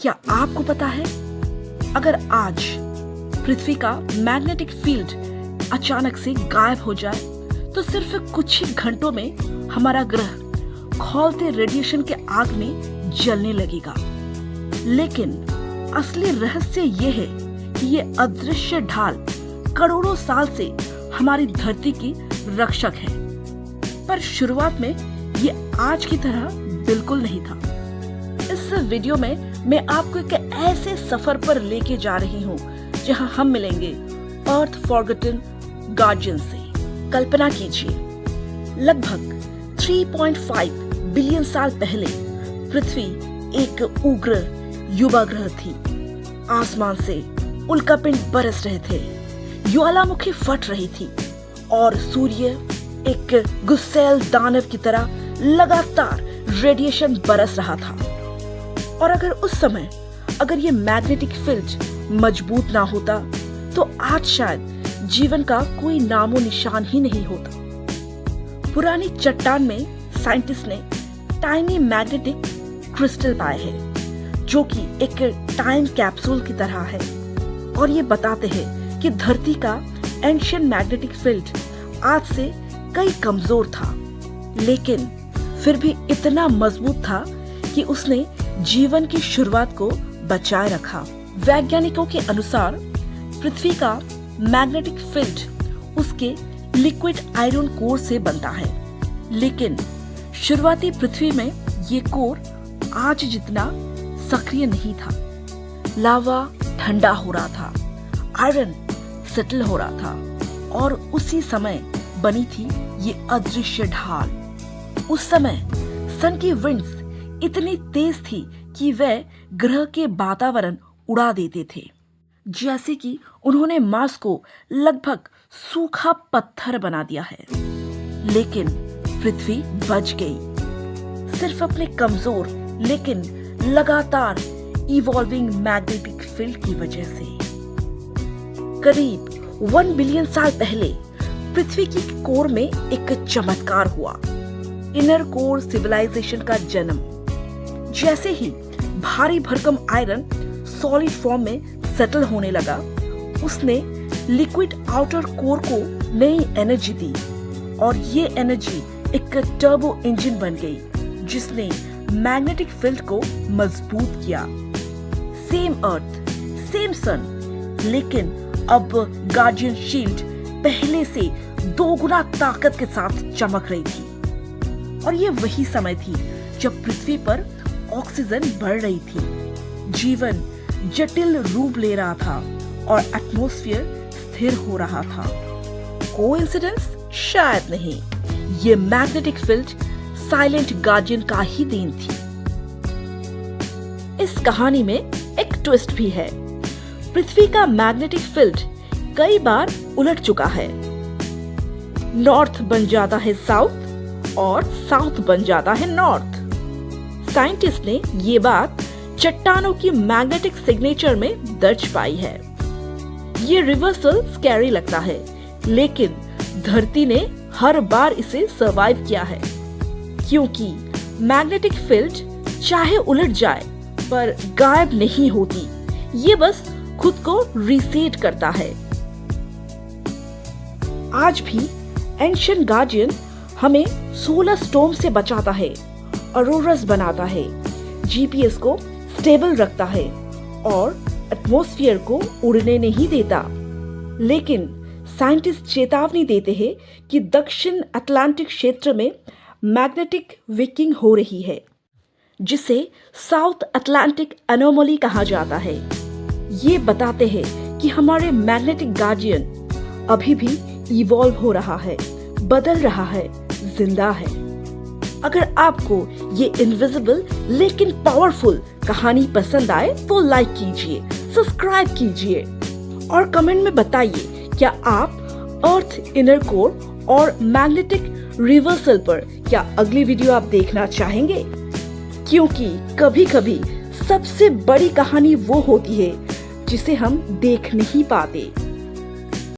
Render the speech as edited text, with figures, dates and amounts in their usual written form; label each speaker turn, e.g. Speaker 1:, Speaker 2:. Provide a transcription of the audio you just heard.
Speaker 1: क्या आपको पता है, अगर आज पृथ्वी का मैग्नेटिक फील्ड अचानक से गायब हो जाए तो सिर्फ कुछ ही घंटों में हमारा ग्रह खौलते रेडिएशन के आग में जलने लगेगा। लेकिन असली रहस्य ये है कि ये अदृश्य ढाल करोड़ों साल से हमारी धरती की रक्षक है। पर शुरुआत में ये आज की तरह बिल्कुल नहीं था। इस वीडियो में मैं आपको एक ऐसे सफर पर लेके जा रही हूँ जहाँ हम मिलेंगे अर्थ फॉरगॉटन गार्जियन से। कल्पना कीजिए, लगभग 3.5 बिलियन साल पहले पृथ्वी एक उग्र युवा ग्रह थी। आसमान से उल्कापिंड बरस रहे थे, ज्वालामुखी फट रही थी और सूर्य एक गुस्सैल दानव की तरह लगातार रेडिएशन बरस रहा था। और अगर ये मैग्नेटिक फील्ड मजबूत ना होता तो आज शायद जीवन का कोई नामो निशान ही नहीं होता। पुरानी चट्टान में साइंटिस्ट ने टाइनी मैग्नेटिक क्रिस्टल पाए हैं जो कि एक टाइम कैप्सूल की तरह है और ये बताते हैं कि धरती का एंशिएंट मैग्नेटिक फील्ड आज से कई कमजोर था, लेकिन फिर भी इतना मजबूत था कि उसने जीवन की शुरुआत को बचाए रखा। वैज्ञानिकों के अनुसार पृथ्वी का मैग्नेटिक फील्ड उसके लिक्विड आयरन कोर से बनता है, लेकिन शुरुआती पृथ्वी में ये कोर आज जितना सक्रिय नहीं था। लावा ठंडा हो रहा था, आयरन सेटल हो रहा था और उसी समय बनी थी ये अदृश्य ढाल। उस समय सन की विंड्स इतनी तेज थी कि वह ग्रह के वातावरण उड़ा देते थे, जैसे कि उन्होंने मार्स को लगभग सूखा पत्थर बना दिया है। लेकिन पृथ्वी बच गई, सिर्फ अपने कमजोर लेकिन लगातार इवॉल्विंग मैग्नेटिक फील्ड की वजह से। करीब 1 बिलियन साल पहले पृथ्वी की कोर में एक चमत्कार हुआ, इनर कोर सिविलाइजेशन का जन्म। जैसे ही भारी भरकम आयरन सॉलिड फॉर्म में सेटल होने लगा, उसने लिक्विड आउटर कोर को नई एनर्जी दी और ये एनर्जी एक टर्बो इंजन बन गई जिसने मैग्नेटिक फील्ड को मजबूत किया। सेम अर्थ, सेम सन, लेकिन अब गार्डियन शील्ड पहले से 2 गुना ताकत के साथ चमक रही थी। और ये वही समय थी जब पृथ्वी पर ऑक्सीजन बढ़ रही थी, जीवन जटिल रूप ले रहा था और एटमॉस्फेयर स्थिर हो रहा था। कोइंसिडेंस? शायद नहीं, ये मैग्नेटिक फील्ड साइलेंट गार्डियन का ही देन थी। इस कहानी में एक ट्विस्ट भी है। पृथ्वी का मैग्नेटिक फील्ड कई बार उलट चुका है। नॉर्थ बन जाता है साउथ और साउथ बन जाता है नॉर्थ। साइंटिस्ट ने ये बात चट्टानों की मैग्नेटिक सिग्नेचर में दर्ज पाई है। ये रिवर्सल स्कैरी लगता है, लेकिन धरती ने हर बार इसे सरवाइव किया है, क्योंकि मैग्नेटिक फील्ड चाहे उलट जाए पर गायब नहीं होती, ये बस खुद को रीसेट करता है। आज भी एंशिएंट गार्डियन हमें सोलर स्टॉर्म से बचाता है, ऑरोरास बनाता है, जीपीएस को स्टेबल रखता है और एटमॉस्फेयर को उड़ने नहीं देता। लेकिन साइंटिस्ट चेतावनी देते हैं कि दक्षिण अटलांटिक क्षेत्र में मैग्नेटिक विकिंग हो रही है, जिसे साउथ अटलांटिक एनोमली कहा जाता है। ये बताते हैं कि हमारे मैग्नेटिक गार्डियन अभी भी इवॉल्व हो रहा है, बदल रहा है, जिंदा है। अगर आपको ये इनविजिबल लेकिन पावरफुल कहानी पसंद आए तो लाइक कीजिए, सब्सक्राइब कीजिए और कमेंट में बताइए क्या आप अर्थ इनर कोर और मैग्नेटिक रिवर्सल पर क्या अगली वीडियो आप देखना चाहेंगे? क्योंकि कभी-कभी सबसे बड़ी कहानी वो होती है जिसे हम देख नहीं पाते।